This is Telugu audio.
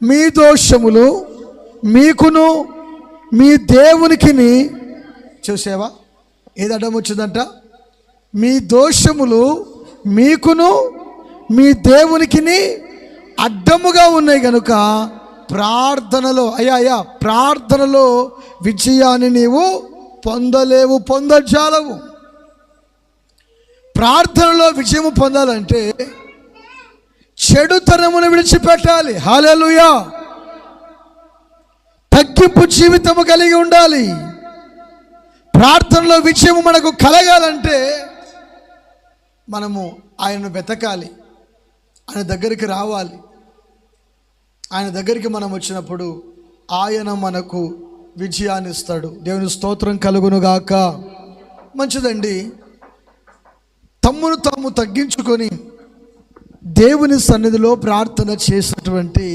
మీ దోషములు మీకును మీ దేవునికిని, చూసావా ఏది అడ్డం వచ్చిందంట? మీ దోషములు మీకును మీ దేవునికిని అడ్డముగా ఉన్నాయి కనుక ప్రార్థనలో అయ్యా ప్రార్థనలో విజయాన్ని నీవు పొందలేవు, పొందజాలవు. ప్రార్థనలో విజయము పొందాలంటే చెడుతనమును విడిచిపెట్టాలి. హల్లెలూయా. తగ్గింపు జీవితము కలిగి ఉండాలి. ప్రార్థనలో విజయము మనకు కలగాలంటే మనము ఆయనను వెతకాలి, ఆయన దగ్గరికి రావాలి. ఆయన దగ్గరికి మనం వచ్చినప్పుడు ఆయన మనకు విజయాన్ని ఇస్తాడు. దేవుని స్తోత్రం కలుగునుగాక. మంచిదండి. తమ్మును తాము తగ్గించుకొని దేవుని సన్నిధిలో ప్రార్థన చేసినటువంటి